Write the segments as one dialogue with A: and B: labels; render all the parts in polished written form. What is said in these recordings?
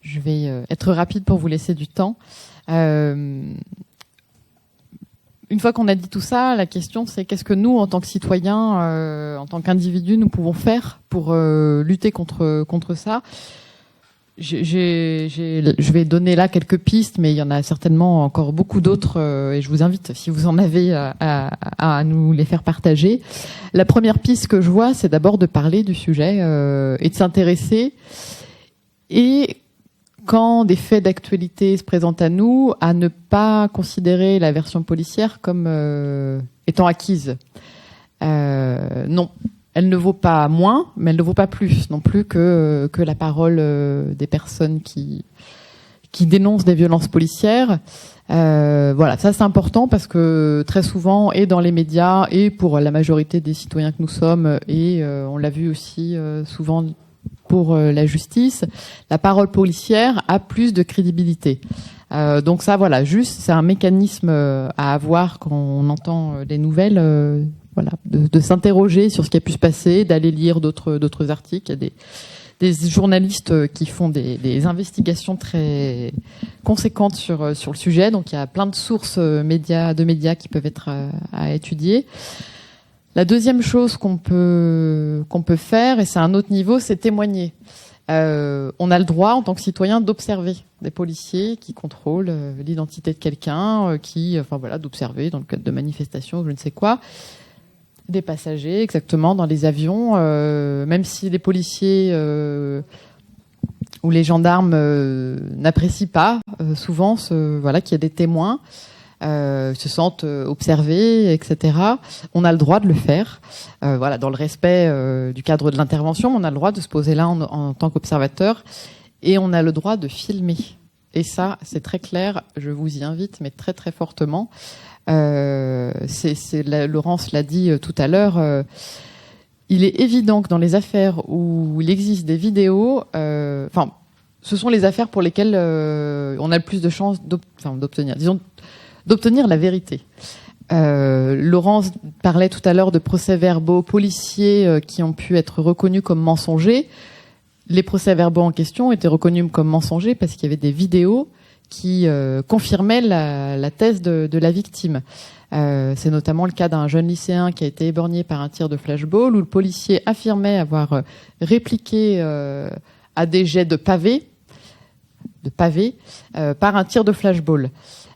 A: Je vais être rapide pour vous laisser du temps. Une fois qu'on a dit tout ça, la question c'est qu'est-ce que nous, en tant que citoyens, en tant qu'individus, nous pouvons faire pour lutter contre ça. Je vais donner là quelques pistes, mais il y en a certainement encore beaucoup d'autres, et je vous invite, si vous en avez, à nous les faire partager. La première piste que je vois, c'est d'abord de parler du sujet et de s'intéresser. Et quand des faits d'actualité se présentent à nous, à ne pas considérer la version policière comme étant acquise. Non, elle ne vaut pas moins, mais elle ne vaut pas plus non plus que la parole des personnes qui dénoncent des violences policières. Voilà, ça c'est important parce que très souvent, et dans les médias, et pour la majorité des citoyens que nous sommes, et on l'a vu aussi souvent pour la justice, la parole policière a plus de crédibilité. Donc ça, voilà, juste, c'est un mécanisme à avoir quand on entend les nouvelles, voilà, de s'interroger sur ce qui a pu se passer, d'aller lire d'autres articles. Il y a des journalistes qui font des investigations très conséquentes sur le sujet. Donc il y a plein de sources médias qui peuvent être à étudier. La deuxième chose qu'on peut faire, et c'est à un autre niveau, c'est témoigner. On a le droit, en tant que citoyen, d'observer des policiers qui contrôlent l'identité de quelqu'un, d'observer dans le cadre de manifestations, je ne sais quoi, des passagers, exactement, dans les avions, même si les policiers ou les gendarmes n'apprécient pas souvent qu'il y a des témoins. Se sentent observés, etc. On a le droit de le faire, dans le respect du cadre de l'intervention. On a le droit de se poser là en tant qu'observateur, et on a le droit de filmer. Et ça, c'est très clair. Je vous y invite, mais très très fortement. Laurence l'a dit tout à l'heure. Il est évident que dans les affaires où il existe des vidéos, ce sont les affaires pour lesquelles on a le plus de chances d'obtenir la vérité. Laurence parlait tout à l'heure de procès-verbaux policiers qui ont pu être reconnus comme mensongers. Les procès-verbaux en question étaient reconnus comme mensongers parce qu'il y avait des vidéos qui confirmaient la thèse de la victime. C'est notamment le cas d'un jeune lycéen qui a été éborgné par un tir de flashball où le policier affirmait avoir répliqué à des jets de pavés par un tir de flashball.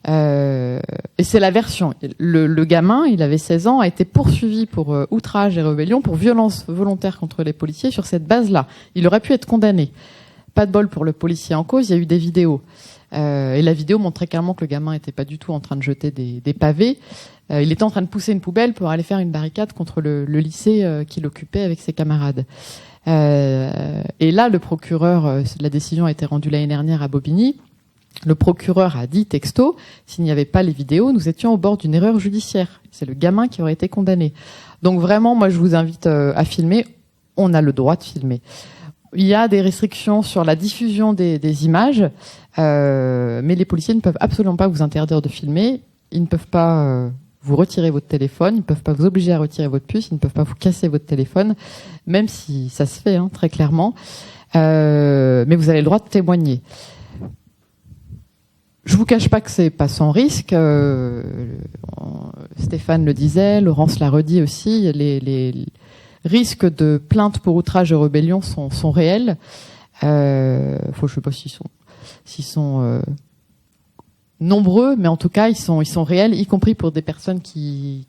A: Et c'est la version. Le gamin, il avait 16 ans, a été poursuivi pour outrage et rébellion, pour violence volontaire contre les policiers sur cette base-là. Il aurait pu être condamné. Pas de bol pour le policier en cause, il y a eu des vidéos. Et la vidéo montrait clairement que le gamin n'était pas du tout en train de jeter des pavés. Il était en train de pousser une poubelle pour aller faire une barricade contre le lycée qu'il occupait avec ses camarades. Et là, le procureur, la décision a été rendue l'année dernière à Bobigny. Le procureur a dit texto, s'il n'y avait pas les vidéos, nous étions au bord d'une erreur judiciaire. C'est le gamin qui aurait été condamné. Donc vraiment, moi, je vous invite à filmer. On a le droit de filmer. Il y a des restrictions sur la diffusion des images, mais les policiers ne peuvent absolument pas vous interdire de filmer. Ils ne peuvent pas vous retirer votre téléphone, ils ne peuvent pas vous obliger à retirer votre puce, ils ne peuvent pas vous casser votre téléphone, même si ça se fait, très clairement. Mais vous avez le droit de témoigner. Je vous cache pas que c'est pas sans risque. Stéphane le disait, Laurence l'a redit aussi. Les risques de plainte pour outrage et rébellion sont réels. Je sais pas s'ils sont nombreux, mais en tout cas ils sont réels, y compris pour des personnes qui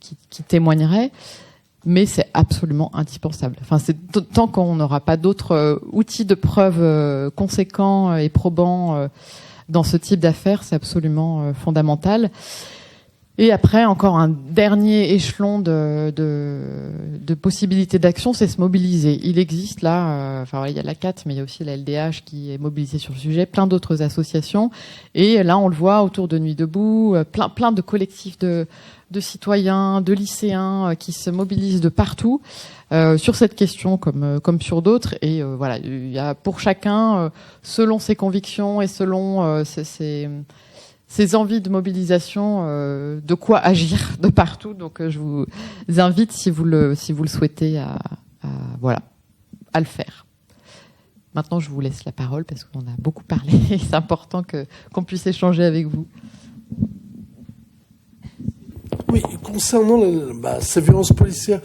A: témoigneraient. Mais c'est absolument indispensable. Tant qu'on n'aura pas d'autres outils de preuve conséquents et probants dans ce type d'affaires, c'est absolument fondamental. Et après, encore un dernier échelon de possibilités d'action, c'est se mobiliser. Il existe là, il y a la CAT, mais il y a aussi la LDH qui est mobilisée sur le sujet, plein d'autres associations. Et là, on le voit autour de Nuit debout, plein de collectifs de citoyens, de lycéens qui se mobilisent de partout sur cette question comme sur d'autres. Et il y a pour chacun, selon ses convictions et selon ses envies de mobilisation, de quoi agir de partout. Donc je vous invite, si vous le souhaitez, à le faire. Maintenant, je vous laisse la parole parce qu'on a beaucoup parlé et c'est important qu'on puisse échanger avec vous.
B: Oui, concernant ces violences policières,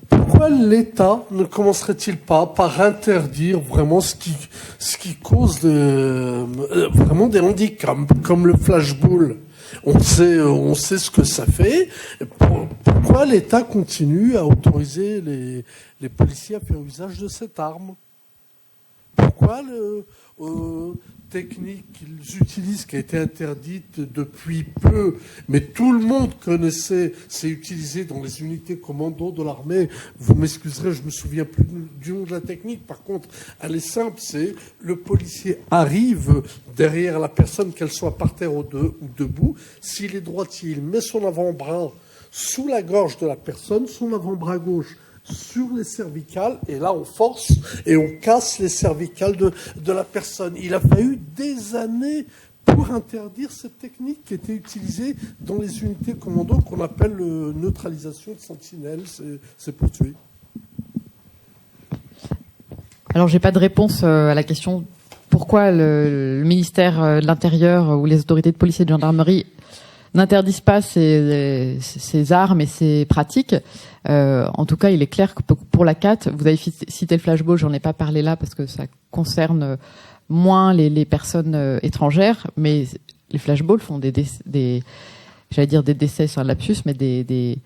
B: pourquoi l'État ne commencerait-il pas par interdire vraiment ce qui cause vraiment des handicaps, comme le flashball? On sait ce que ça fait. Pourquoi l'État continue à autoriser les policiers à faire usage de cette arme? Pourquoi technique qu'ils utilisent, qui a été interdite depuis peu, mais tout le monde connaissait, c'est utilisé dans les unités commando de l'armée. Vous m'excuserez, je me souviens plus du nom de la technique. Par contre, elle est simple, c'est le policier arrive derrière la personne, qu'elle soit par terre ou debout. S'il est droitier, il met son avant-bras sous la gorge de la personne, son avant-bras gauche sur les cervicales, et là on force et on casse les cervicales de la personne. Il a fallu des années pour interdire cette technique qui était utilisée dans les unités commando qu'on appelle neutralisation de sentinelle, c'est pour tuer.
A: Alors j'ai pas de réponse à la question pourquoi le ministère de l'Intérieur ou les autorités de police et de gendarmerie n'interdisent pas ces armes et ces pratiques. En tout cas, il est clair que pour la CAT, vous avez cité le flashball, j'en ai pas parlé là parce que ça concerne moins les personnes étrangères, mais les flashballs font j'allais dire des décès, c'est un lapsus, mais des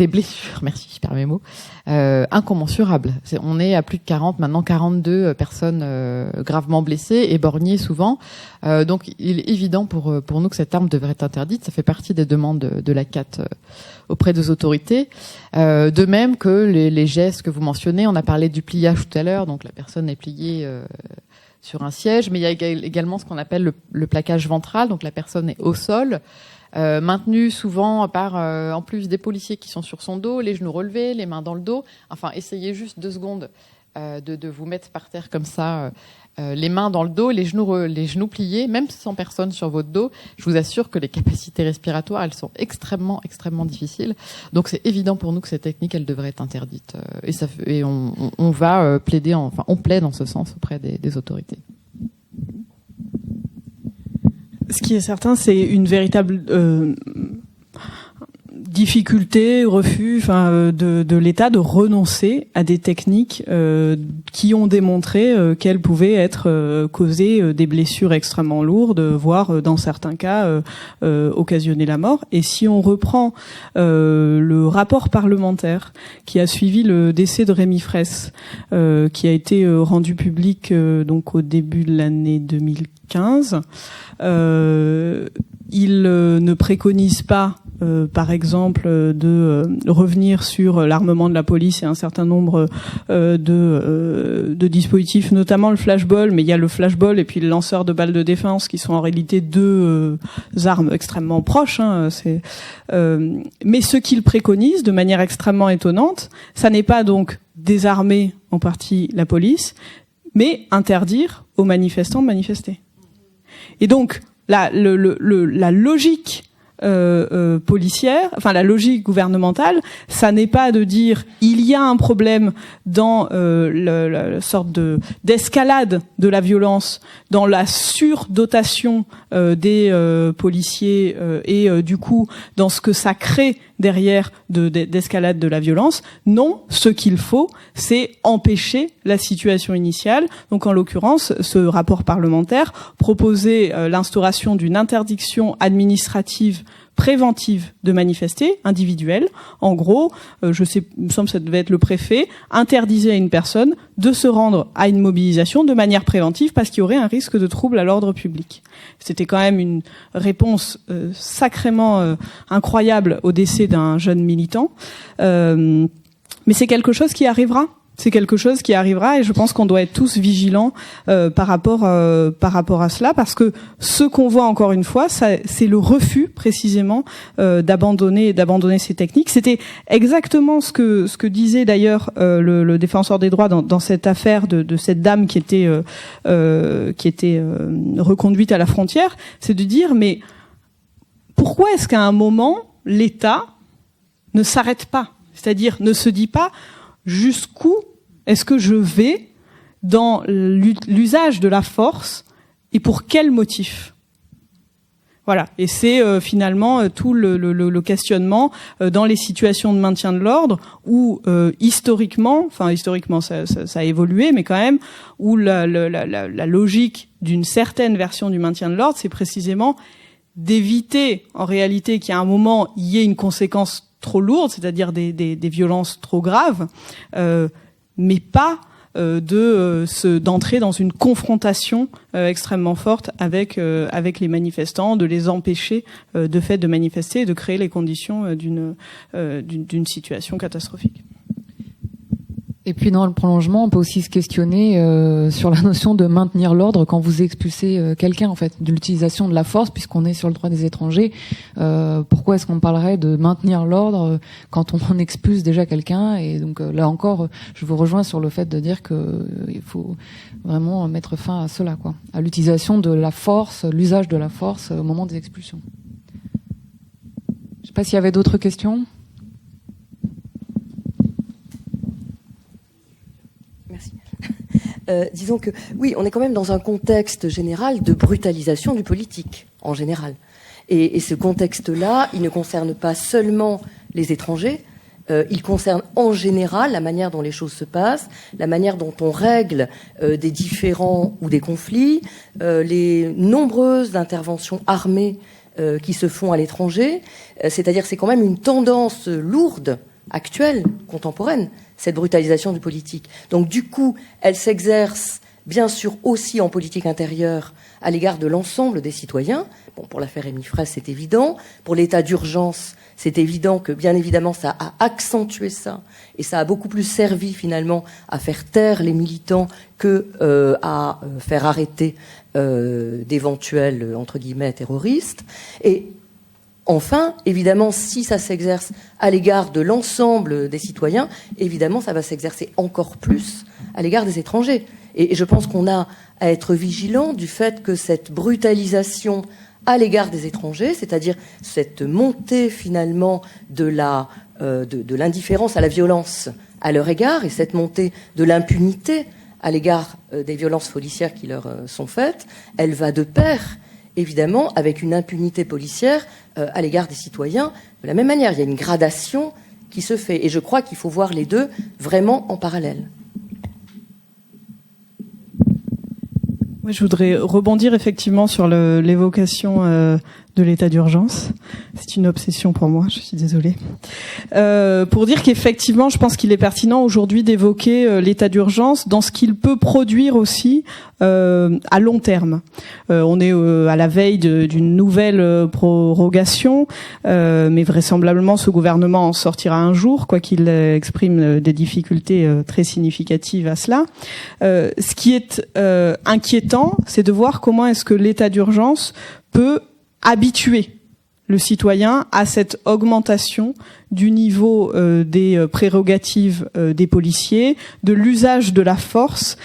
A: blessures, merci, je perds mes mots, incommensurables. On est à plus de 40, maintenant 42 personnes gravement blessées, éborgnées souvent. Donc il est évident pour nous que cette arme devrait être interdite. Ça fait partie des demandes de la CAT auprès des autorités. De même que les gestes que vous mentionnez, on a parlé du pliage tout à l'heure, donc la personne est pliée sur un siège, mais il y a également ce qu'on appelle le plaquage ventral, donc la personne est au sol, maintenu souvent par, en plus des policiers qui sont sur son dos, les genoux relevés, les mains dans le dos. Enfin, essayez juste 2 secondes de vous mettre par terre comme ça, les mains dans le dos, les genoux pliés, même sans personne sur votre dos. Je vous assure que les capacités respiratoires, elles sont extrêmement, extrêmement difficiles. Donc c'est évident pour nous que cette technique, elle devrait être interdite. Et on va plaider, on plaide en ce sens auprès des autorités.
C: Ce qui est certain, c'est une véritable difficulté, refus, de l'État de renoncer à des techniques qui ont démontré qu'elles pouvaient être causer des blessures extrêmement lourdes, voire dans certains cas occasionner la mort. Et si on reprend le rapport parlementaire qui a suivi le décès de Rémi Fraisse, qui a été rendu public donc au début de l'année 2015, il ne préconise pas par exemple de revenir sur l'armement de la police et un certain nombre de dispositifs, notamment le flashball, mais il y a le flashball et puis le lanceur de balles de défense qui sont en réalité 2 armes extrêmement proches. Mais ce qu'il préconise de manière extrêmement étonnante, ça n'est pas donc désarmer en partie la police, mais interdire aux manifestants de manifester. Et donc la logique policière, la logique gouvernementale, ça n'est pas de dire il y a un problème dans la sorte d'escalade de la violence, dans la surdotation des policiers et du coup dans ce que ça crée derrière d'escalade de la violence. Non, ce qu'il faut, c'est empêcher la situation initiale. Donc en l'occurrence, ce rapport parlementaire proposait l'instauration d'une interdiction administrative préventive de manifester, individuelle. En gros, je sais, il me semble que ça devait être le préfet, interdisait à une personne de se rendre à une mobilisation de manière préventive parce qu'il y aurait un risque de trouble à l'ordre public. C'était quand même une réponse sacrément incroyable au décès d'un jeune militant. Mais c'est quelque chose qui arrivera. C'est quelque chose qui arrivera et je pense qu'on doit être tous vigilants par rapport à cela, parce que ce qu'on voit encore une fois, c'est le refus précisément d'abandonner ces techniques. C'était exactement ce que disait d'ailleurs le défenseur des droits dans cette affaire de cette dame qui était reconduite à la frontière, c'est de dire mais pourquoi est-ce qu'à un moment l'État ne s'arrête pas, c'est-à-dire ne se dit pas jusqu'où est-ce que je vais dans l'usage de la force et pour quel motif. Voilà, et c'est finalement tout le questionnement dans les situations de maintien de l'ordre où historiquement ça a évolué, mais quand même où la logique d'une certaine version du maintien de l'ordre, c'est précisément d'éviter en réalité qu'il y a un moment il y ait une conséquence trop lourde, c'est-à-dire des violences trop graves, mais pas d'entrer dans une confrontation extrêmement forte avec les manifestants, de les empêcher de fait de manifester et de créer les conditions d'une situation catastrophique.
D: Et puis dans le prolongement, on peut aussi se questionner sur la notion de maintenir l'ordre quand vous expulsez quelqu'un, en fait, de l'utilisation de la force, puisqu'on est sur le droit des étrangers. Pourquoi est-ce qu'on parlerait de maintenir l'ordre quand on expulse déjà quelqu'un? Et donc là encore, je vous rejoins sur le fait de dire que il faut vraiment mettre fin à cela, quoi, à l'utilisation de la force, l'usage de la force au moment des expulsions. Je sais pas s'il y avait d'autres questions.
E: Disons que, oui, on est quand même dans un contexte général de brutalisation du politique, en général. Et ce contexte-là, il ne concerne pas seulement les étrangers, il concerne en général la manière dont les choses se passent, la manière dont on règle des différends ou des conflits, les nombreuses interventions armées qui se font à l'étranger. C'est-à-dire c'est quand même une tendance lourde, actuelle, contemporaine, cette brutalisation du politique. Donc du coup, elle s'exerce bien sûr aussi en politique intérieure à l'égard de l'ensemble des citoyens. Bon, pour l'affaire Rémi Fraisse, c'est évident. Pour l'état d'urgence, c'est évident que, bien évidemment, ça a accentué ça. Et ça a beaucoup plus servi, finalement, à faire taire les militants que à faire arrêter d'éventuels, entre guillemets, terroristes. Et enfin, évidemment, si ça s'exerce à l'égard de l'ensemble des citoyens, évidemment, ça va s'exercer encore plus à l'égard des étrangers. Et je pense qu'on a à être vigilant du fait que cette brutalisation à l'égard des étrangers, c'est-à-dire cette montée finalement de l'indifférence à la violence à leur égard et cette montée de l'impunité à l'égard des violences policières qui leur sont faites, elle va de pair évidemment avec une impunité policière à l'égard des citoyens. De la même manière, il y a une gradation qui se fait. Et je crois qu'il faut voir les deux vraiment en parallèle.
C: Oui, je voudrais rebondir effectivement sur l'évocation de l'état d'urgence. C'est une obsession pour moi, je suis désolée. Pour dire qu'effectivement, je pense qu'il est pertinent aujourd'hui d'évoquer l'état d'urgence dans ce qu'il peut produire aussi à long terme. On est à la veille d'une nouvelle prorogation, mais vraisemblablement ce gouvernement en sortira un jour, quoi qu'il exprime des difficultés très significatives à cela. Ce qui est inquiétant, c'est de voir comment est-ce que l'état d'urgence peut habituer le citoyen à cette augmentation du niveau des prérogatives des policiers, de l'usage de la force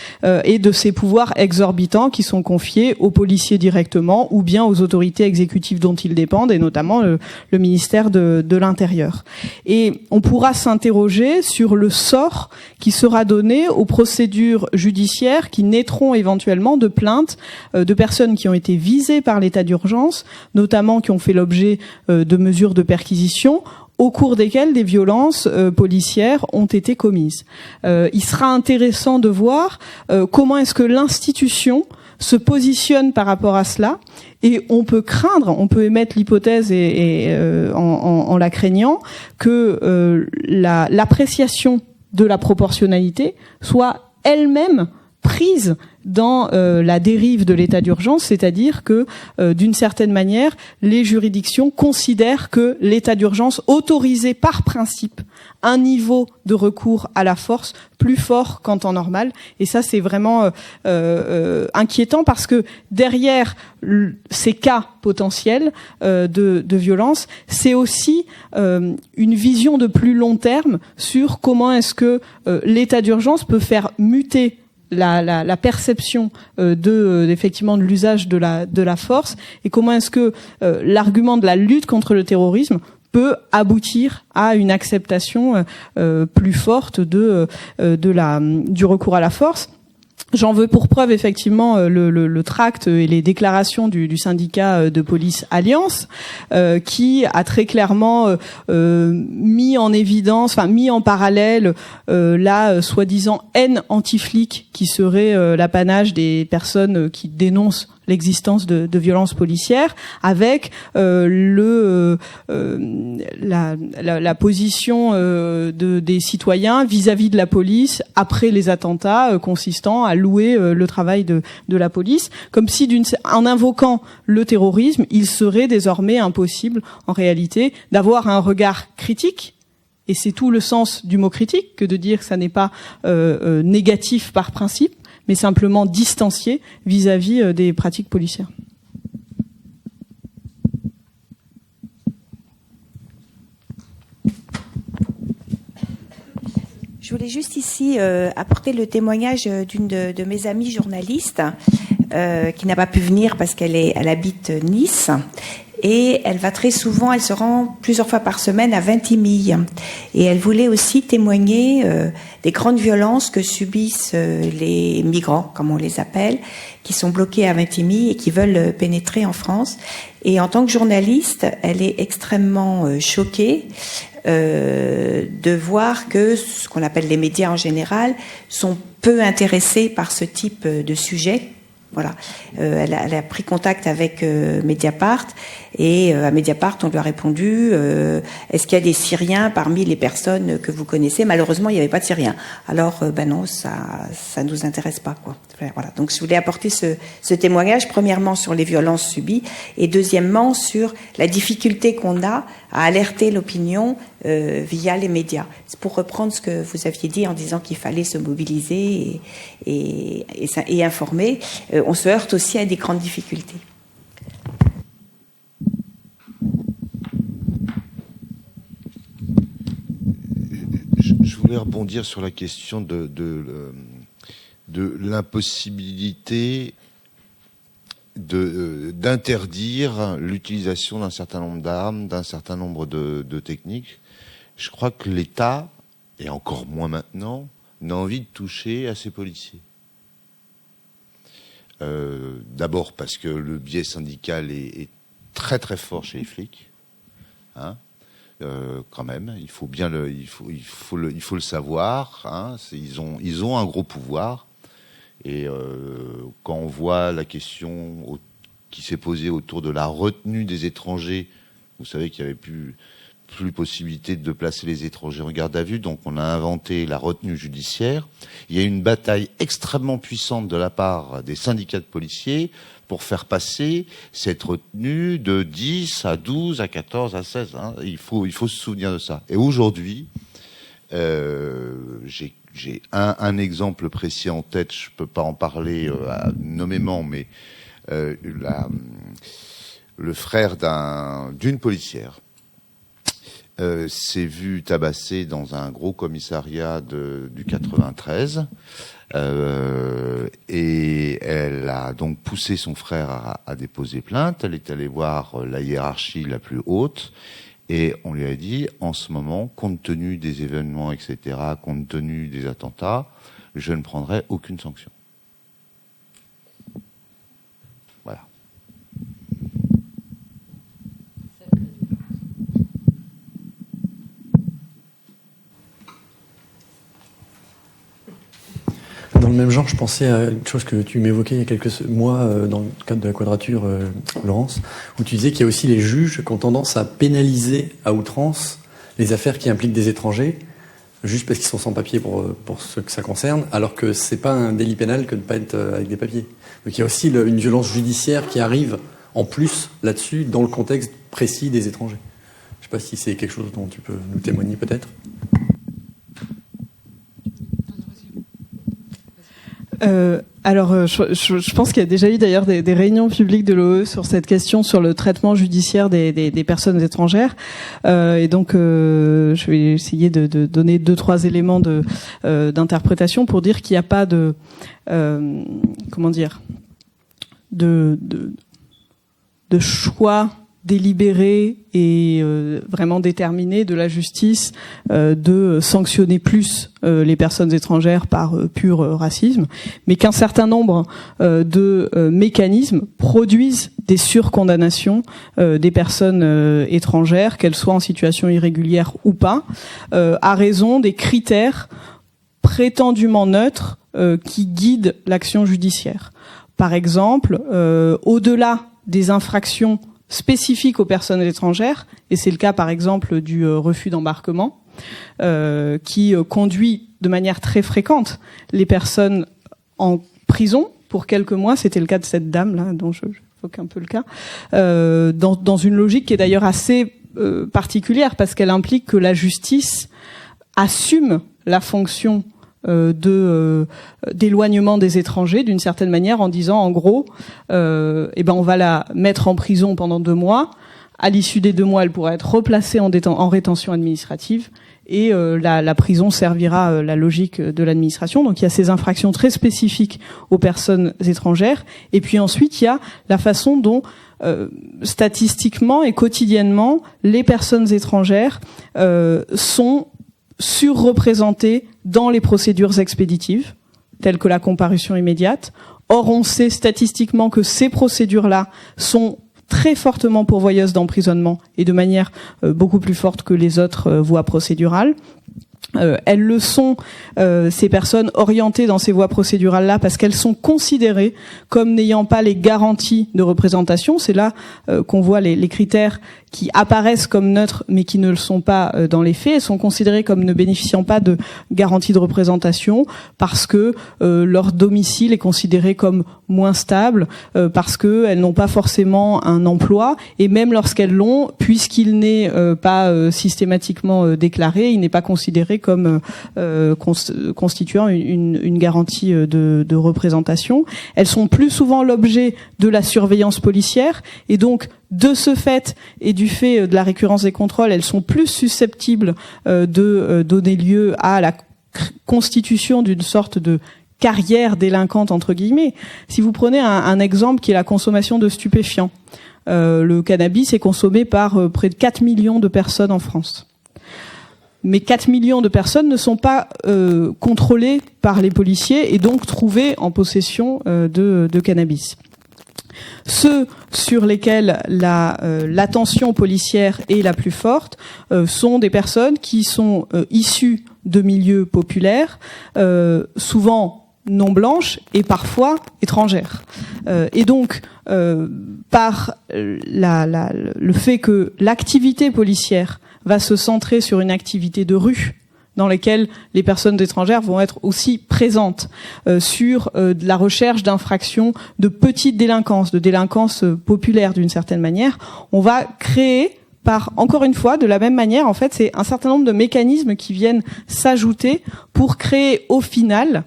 C: et de ces pouvoirs exorbitants qui sont confiés aux policiers directement ou bien aux autorités exécutives dont ils dépendent, et notamment le ministère de l'Intérieur. Et on pourra s'interroger sur le sort qui sera donné aux procédures judiciaires qui naîtront éventuellement de plaintes de personnes qui ont été visées par l'état d'urgence, notamment qui ont fait l'objet de mesures de perquisition, au cours desquelles des violences policières ont été commises. Il sera intéressant de voir comment est-ce que l'institution se positionne par rapport à cela, et on peut émettre l'hypothèse en la craignant que l'appréciation de la proportionnalité soit elle-même prise dans la dérive de l'état d'urgence, c'est-à-dire que d'une certaine manière, les juridictions considèrent que l'état d'urgence autorisait par principe un niveau de recours à la force plus fort qu'en temps normal. Et ça, c'est vraiment inquiétant, parce que derrière ces cas potentiels de violence, c'est aussi une vision de plus long terme sur comment est-ce que l'état d'urgence peut faire muter la perception effectivement de l'usage de la force, et comment est-ce que l'argument de la lutte contre le terrorisme peut aboutir à une acceptation plus forte du recours à la force. J'en veux pour preuve effectivement le tract et les déclarations du syndicat de police Alliance, qui a très clairement mis en évidence, enfin mis en parallèle la soi-disant haine anti-flic qui serait l'apanage des personnes qui dénoncent l'existence de violences policières, avec la position des citoyens vis-à-vis de la police après les attentats, consistant à louer le travail de la police, comme si en invoquant le terrorisme, il serait désormais impossible en réalité d'avoir un regard critique. Et c'est tout le sens du mot critique que de dire que ça n'est pas négatif par principe, mais simplement distancié vis-à-vis des pratiques policières.
F: Je voulais juste ici apporter le témoignage d'une de mes amies journalistes qui n'a pas pu venir parce qu'elle habite Nice. Et elle va très souvent, elle se rend plusieurs fois par semaine à Vintimille. Et elle voulait aussi témoigner des grandes violences que subissent les migrants, comme on les appelle, qui sont bloqués à Vintimille et qui veulent pénétrer en France. Et en tant que journaliste, elle est extrêmement choquée de voir que ce qu'on appelle les médias en général sont peu intéressés par ce type de sujet. Voilà, elle a pris contact avec Mediapart et à Mediapart on lui a répondu est-ce qu'il y a des Syriens parmi les personnes que vous connaissez? Malheureusement, il n'y avait pas de Syriens. Alors non, ça nous intéresse pas, quoi. Voilà. Donc je voulais apporter ce témoignage, premièrement sur les violences subies et deuxièmement sur la difficulté qu'on a à alerter l'opinion via les médias. C'est pour reprendre ce que vous aviez dit en disant qu'il fallait se mobiliser et informer. On se heurte aussi à des grandes difficultés.
G: Je voulais rebondir sur la question de l'impossibilité d'interdire l'utilisation d'un certain nombre d'armes, d'un certain nombre de techniques. Je crois que l'État, et encore moins maintenant, n'a envie de toucher à ces policiers. D'abord parce que le biais syndical est très très fort chez les flics, hein, quand même. Il faut bien il faut le savoir. Hein, ils ont un gros pouvoir. Et quand on voit la question qui s'est posée autour de la retenue des étrangers, vous savez qu'il y avait plus possibilité de placer les étrangers en garde à vue, donc on a inventé la retenue judiciaire. Il y a eu une bataille extrêmement puissante de la part des syndicats de policiers pour faire passer cette retenue de 10 à 12 à 14 à 16. Hein. Il faut se souvenir de ça. Et aujourd'hui, j'ai un exemple précis en tête, je peux pas en parler nommément, mais le frère d'une policière s'est vu tabasser dans un gros commissariat du 93 et elle a donc poussé son frère à déposer plainte. Elle est allée voir la hiérarchie la plus haute et on lui a dit, en ce moment, compte tenu des événements, etc., compte tenu des attentats, je ne prendrai aucune sanction. Voilà.
H: Dans le même genre, je pensais à une chose que tu m'évoquais il y a quelques mois dans le cadre de la Quadrature, Laurence, où tu disais qu'il y a aussi les juges qui ont tendance à pénaliser à outrance les affaires qui impliquent des étrangers, juste parce qu'ils sont sans papier pour ceux que ça concerne, alors que c'est pas un délit pénal que de pas être avec des papiers. Donc il y a aussi une violence judiciaire qui arrive en plus là-dessus dans le contexte précis des étrangers. Je sais pas si c'est quelque chose dont tu peux nous témoigner peut-être.
C: Alors, je pense qu'il y a déjà eu d'ailleurs des réunions publiques de l'OE sur cette question, sur le traitement judiciaire des personnes étrangères. Et donc, je vais essayer de donner 2-3 éléments d'interprétation pour dire qu'il n'y a pas de choix délibérée et vraiment déterminée de la justice de sanctionner plus les personnes étrangères par pur racisme, mais qu'un certain nombre de mécanismes produisent des surcondamnations des personnes étrangères, qu'elles soient en situation irrégulière ou pas, à raison des critères prétendument neutres qui guident l'action judiciaire. Par exemple, au-delà des infractions spécifiques aux personnes étrangères, et c'est le cas par exemple du refus d'embarquement, qui conduit de manière très fréquente les personnes en prison pour quelques mois. C'était le cas de cette dame là, dont j'évoque un peu le cas, dans une logique qui est d'ailleurs assez particulière, parce qu'elle implique que la justice assume la fonction d'éloignement des étrangers d'une certaine manière, en disant en gros on va la mettre en prison pendant 2 mois, à l'issue des 2 mois elle pourra être replacée en rétention administrative, et la prison servira la logique de l'administration. Donc il y a ces infractions très spécifiques aux personnes étrangères, et puis ensuite il y a la façon dont statistiquement et quotidiennement les personnes étrangères sont surreprésentées dans les procédures expéditives, telles que la comparution immédiate. Or, on sait statistiquement que ces procédures-là sont très fortement pourvoyeuses d'emprisonnement, et de manière beaucoup plus forte que les autres voies procédurales. Elles le sont, ces personnes orientées dans ces voies procédurales-là, parce qu'elles sont considérées comme n'ayant pas les garanties de représentation. C'est là qu'on voit les critères qui apparaissent comme neutres mais qui ne le sont pas dans les faits. Elles sont considérées comme ne bénéficiant pas de garantie de représentation parce que leur domicile est considéré comme moins stable, parce qu'elles n'ont pas forcément un emploi, et même lorsqu'elles l'ont, puisqu'il n'est pas systématiquement déclaré, il n'est pas considéré comme constituant une garantie de représentation. Elles sont plus souvent l'objet de la surveillance policière, et donc de ce fait et du fait de la récurrence des contrôles, elles sont plus susceptibles de donner lieu à la constitution d'une sorte de carrière délinquante entre guillemets. Si vous prenez un exemple qui est la consommation de stupéfiants, le cannabis est consommé par près de 4 millions de personnes en France. Mais 4 millions de personnes ne sont pas contrôlées par les policiers et donc trouvées en possession de cannabis. Ceux sur lesquels l'attention policière est la plus forte sont des personnes qui sont issues de milieux populaires, souvent non blanches et parfois étrangères. Et donc, par le fait que l'activité policière va se centrer sur une activité de rue, dans lesquelles les personnes étrangères vont être aussi présentes, sur de la recherche d'infractions de petite délinquance, de délinquance populaire d'une certaine manière, on va créer encore une fois, de la même manière, en fait, c'est un certain nombre de mécanismes qui viennent s'ajouter pour créer au final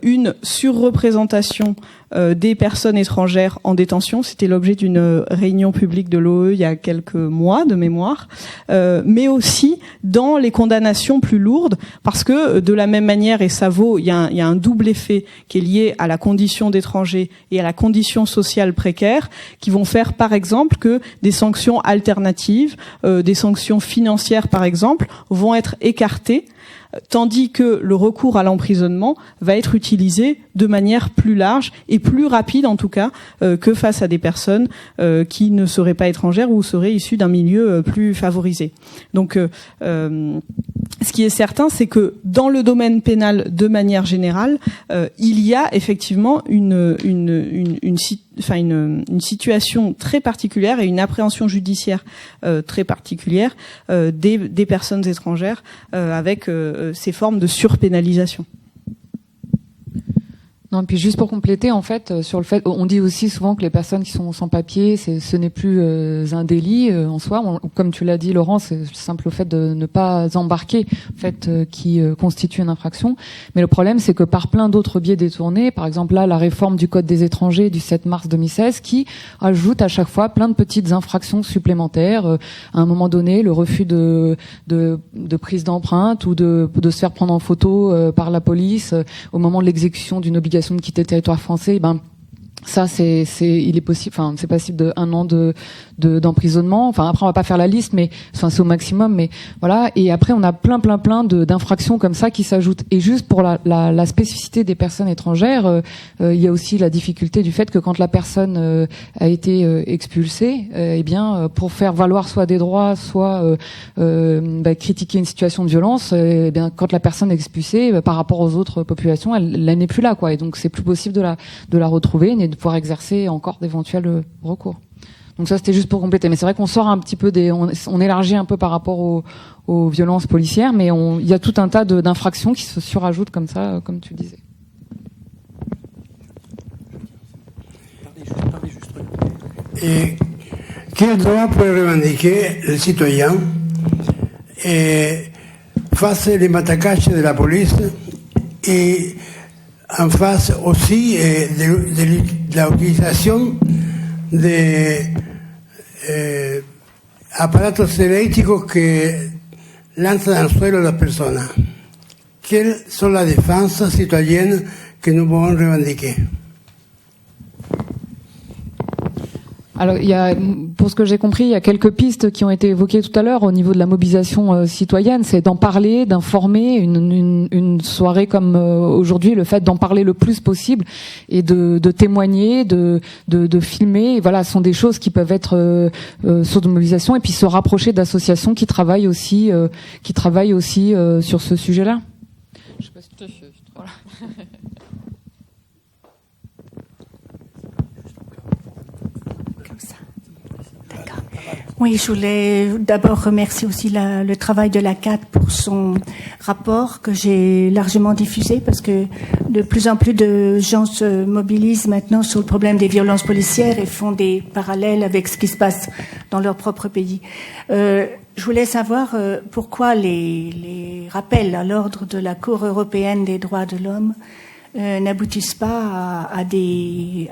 C: une surreprésentation des personnes étrangères en détention. C'était l'objet d'une réunion publique de l'OE il y a quelques mois de mémoire, mais aussi dans les condamnations plus lourdes, parce que de la même manière, et ça vaut, il y a un double effet qui est lié à la condition d'étranger et à la condition sociale précaire, qui vont faire par exemple que des sanctions alternatives, des sanctions financières par exemple, vont être écartées, tandis que le recours à l'emprisonnement va être utilisé de manière plus large et plus rapide en tout cas que face à des personnes qui ne seraient pas étrangères ou seraient issues d'un milieu plus favorisé. Donc ce qui est certain, c'est que dans le domaine pénal de manière générale, il y a effectivement une situation très particulière et une appréhension judiciaire très particulière des personnes étrangères avec ces formes de surpénalisation.
D: Non, puis juste pour compléter, en fait, sur le fait, on dit aussi souvent que les personnes qui sont sans papier, ce n'est plus un délit en soi. Comme tu l'as dit, Laurent, c'est simple au fait de ne pas embarquer, en fait, qui constitue une infraction. Mais le problème, c'est que par plein d'autres biais détournés, par exemple là, la réforme du Code des étrangers du 7 mars 2016, qui ajoute à chaque fois plein de petites infractions supplémentaires. À un moment donné, le refus de prise d'empreinte ou de se faire prendre en photo par la police au moment de l'exécution d'une obligation de quitter le territoire français, Ça, il est possible. Enfin, c'est passible de 1 an d'emprisonnement. Enfin, après, on va pas faire la liste, mais enfin, c'est au maximum. Mais voilà. Et après, on a plein d'infractions comme ça qui s'ajoutent. Et juste pour la spécificité des personnes étrangères, il y a aussi la difficulté du fait que quand la personne a été expulsée, eh bien, pour faire valoir soit des droits, soit critiquer une situation de violence, eh bien, quand la personne est expulsée, par rapport aux autres populations, elle n'est plus là, quoi. Et donc, c'est plus possible de la retrouver, ni de pouvoir exercer encore d'éventuels recours. Donc ça, c'était juste pour compléter. Mais c'est vrai qu'on sort un petit peu on élargit un peu par rapport aux violences policières, mais il y a tout un tas d'infractions qui se surajoutent comme ça, comme tu disais.
I: Et quel droit peut revendiquer le citoyen face aux matraquages de la police et en face aussi de l'utilisation de aparatos eléctricos que lanzan al suelo las personas? Quelles sont les défenses citoyennes que nous pouvons revendiquer?
D: Alors, pour ce que j'ai compris, il y a quelques pistes qui ont été évoquées tout à l'heure au niveau de la mobilisation citoyenne. C'est d'en parler, d'informer, une soirée comme aujourd'hui, le fait d'en parler le plus possible et de témoigner, de filmer. Et voilà, ce sont des choses qui peuvent être sources de mobilisation et puis se rapprocher d'associations qui travaillent aussi sur ce sujet-là. Je sais pas si voilà.
J: Oui, je voulais d'abord remercier aussi le travail de la CAT pour son rapport que j'ai largement diffusé parce que de plus en plus de gens se mobilisent maintenant sur le problème des violences policières et font des parallèles avec ce qui se passe dans leur propre pays. Je voulais savoir pourquoi les rappels à l'ordre de la Cour européenne des droits de l'homme n'aboutissent pas à des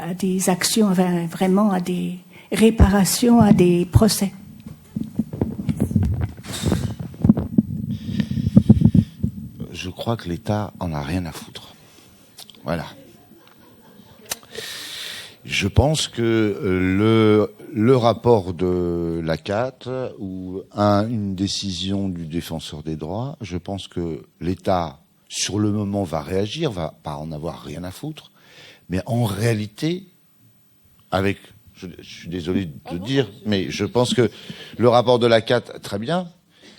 J: actions, enfin, vraiment à des réparations, à des procès.
G: Je crois que l'État en a rien à foutre. Voilà. Je pense que le rapport de la CAT ou une décision du défenseur des droits, je pense que l'État, sur le moment, va réagir, va pas en avoir rien à foutre, mais en réalité, je suis désolé de dire, mais je pense que le rapport de la CAT, très bien.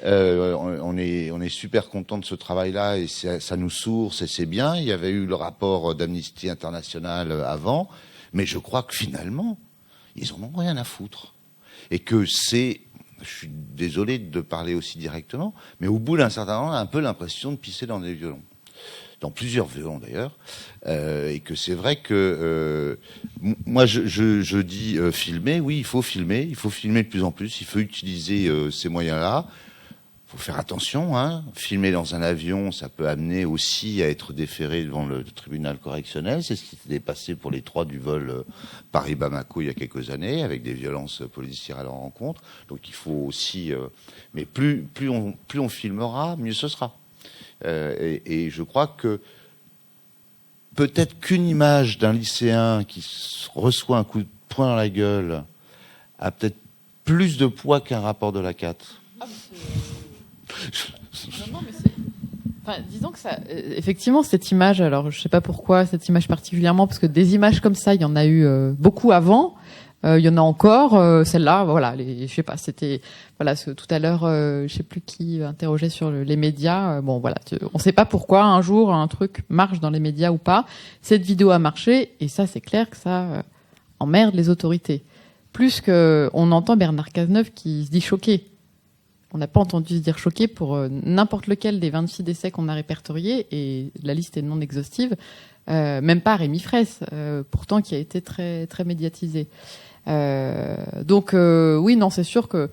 G: On est super content de ce travail-là et ça nous source et c'est bien. Il y avait eu le rapport d'Amnesty International avant, mais je crois que finalement, ils en ont rien à foutre. Et que je suis désolé de parler aussi directement, mais au bout d'un certain temps, on a un peu l'impression de pisser dans des violons. Dans plusieurs violons d'ailleurs, et que c'est vrai que moi je dis filmer, oui, il faut filmer de plus en plus, il faut utiliser ces moyens-là. Il faut faire attention, hein. Filmer dans un avion, ça peut amener aussi à être déféré devant le tribunal correctionnel. C'est ce qui s'est passé pour les 3 du vol Paris-Bamako il y a quelques années, avec des violences policières à leur rencontre. Donc il faut aussi, mais plus on filmera, mieux ce sera. Et je crois que peut-être qu'une image d'un lycéen qui reçoit un coup de poing dans la gueule a peut-être plus de poids qu'un rapport de la CAT.
A: Non, mais enfin, disons que ça, effectivement, cette image, alors je sais pas pourquoi cette image particulièrement, parce que des images comme ça, il y en a eu beaucoup avant. Il y en a encore. Celle-là, voilà, je sais pas, c'était, voilà, tout à l'heure, je sais plus qui interrogeait sur les médias. Bon, voilà, on sait pas pourquoi un jour un truc marche dans les médias ou pas. Cette vidéo a marché et ça, c'est clair que ça emmerde les autorités. Plus que on entend Bernard Cazeneuve qui se dit choqué. On n'a pas entendu se dire choqué pour n'importe lequel des 26 décès qu'on a répertoriés, et la liste est non exhaustive, même pas Rémi Fraisse, pourtant qui a été très, très médiatisé. Donc oui, non, c'est sûr que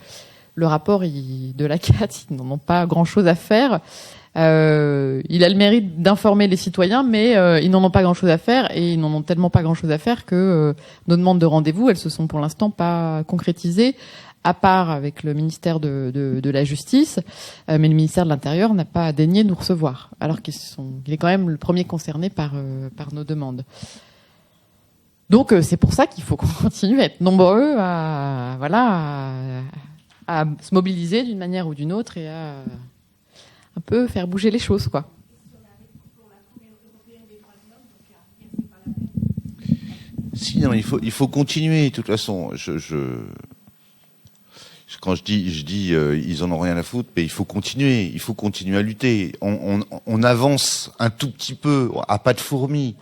A: le rapport de la CAT, ils n'en ont pas grand-chose à faire. Il a le mérite d'informer les citoyens, mais ils n'en ont pas grand-chose à faire, et ils n'en ont tellement pas grand-chose à faire que nos demandes de rendez-vous, elles se sont pour l'instant pas concrétisées, à part avec le ministère de la Justice, mais le ministère de l'Intérieur n'a pas daigné nous recevoir, alors qu'il est quand même le premier concerné par nos demandes. Donc c'est pour ça qu'il faut qu'on continue à être nombreux à se mobiliser d'une manière ou d'une autre et à un peu faire bouger les choses, quoi.
G: Si, non, il faut continuer. De toute façon, quand je dis ils en ont rien à foutre, mais il faut continuer à lutter. On avance un tout petit peu, à pas de fourmis,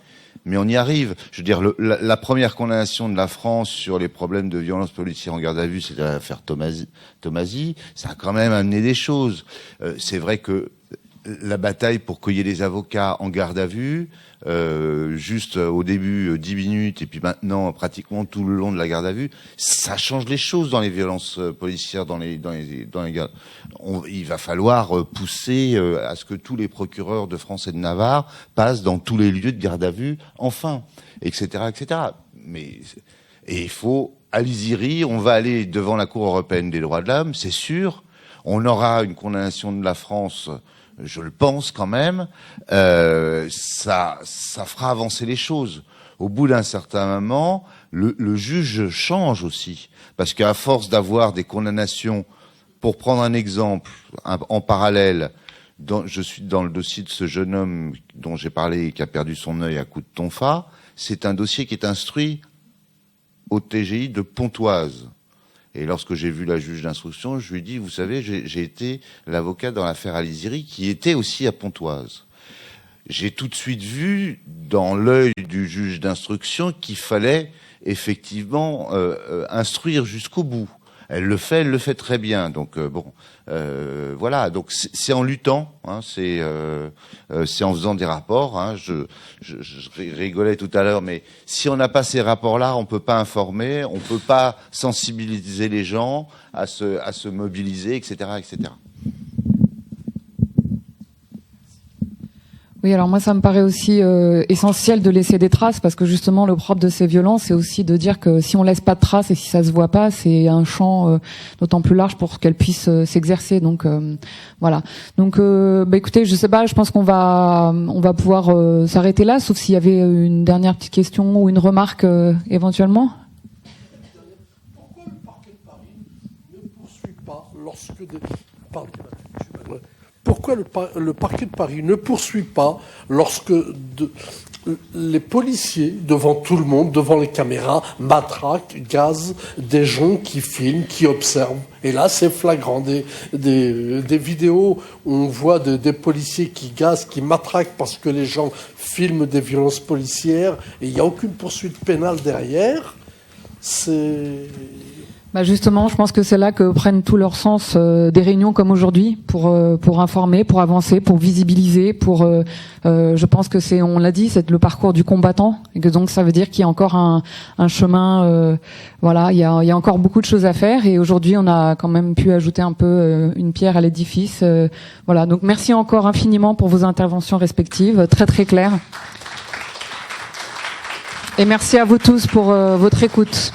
G: mais on y arrive. Je veux dire, la première condamnation de la France sur les problèmes de violence policière en garde à vue, c'était l'affaire Tomasi. Ça a quand même amené des choses. C'est vrai que la bataille pour qu'il y ait des avocats en garde à vue, juste au début 10 minutes et puis maintenant pratiquement tout le long de la garde à vue, ça change les choses dans les violences policières, dans les gardes. Il va falloir pousser à ce que tous les procureurs de France et de Navarre passent dans tous les lieux de garde à vue, enfin, etc., etc. Et il faut, à l'ISIRI, on va aller devant la Cour européenne des droits de l'homme, c'est sûr. On aura une condamnation de la France. Je le pense quand même, ça fera avancer les choses. Au bout d'un certain moment, le juge change aussi, parce qu'à force d'avoir des condamnations, pour prendre un exemple, en parallèle, je suis dans le dossier de ce jeune homme dont j'ai parlé, qui a perdu son œil à coup de tonfa. C'est un dossier qui est instruit au TGI de Pontoise. Et lorsque j'ai vu la juge d'instruction, je lui ai dit, vous savez, j'ai été l'avocat dans l'affaire Aliziri, qui était aussi à Pontoise. J'ai tout de suite vu, dans l'œil du juge d'instruction, qu'il fallait effectivement instruire jusqu'au bout. Elle le fait très bien. Donc voilà. Donc c'est en luttant, hein, c'est en faisant des rapports. Hein, je rigolais tout à l'heure, mais si on n'a pas ces rapports-là, on peut pas informer, on peut pas sensibiliser les gens à se mobiliser, etc., etc.
D: Oui, alors moi ça me paraît aussi essentiel de laisser des traces, parce que justement le propre de ces violences, c'est aussi de dire que si on laisse pas de traces et si ça se voit pas, c'est un champ d'autant plus large pour qu'elles puissent s'exercer. Donc voilà. Donc écoutez, je sais pas, je pense qu'on va pouvoir s'arrêter là, sauf s'il y avait une dernière petite question ou une remarque éventuellement.
B: Pourquoi le parquet de Paris ne poursuit pas lorsque Pourquoi le parquet de Paris ne poursuit pas lorsque les policiers, devant tout le monde, devant les caméras, matraquent, gazent des gens qui filment, qui observent. Et là, c'est flagrant. Des vidéos où on voit des policiers qui gazent, qui matraquent parce que les gens filment des violences policières et il n'y a aucune poursuite pénale derrière.
D: Justement, je pense que c'est là que prennent tout leur sens des réunions comme aujourd'hui pour informer, pour avancer, pour visibiliser, je pense que on l'a dit, c'est le parcours du combattant, et que donc ça veut dire qu'il y a encore un chemin, voilà, il y a encore beaucoup de choses à faire, et aujourd'hui on a quand même pu ajouter un peu une pierre à l'édifice, voilà. Donc merci encore infiniment pour vos interventions respectives, très très claires, et merci à vous tous pour votre écoute.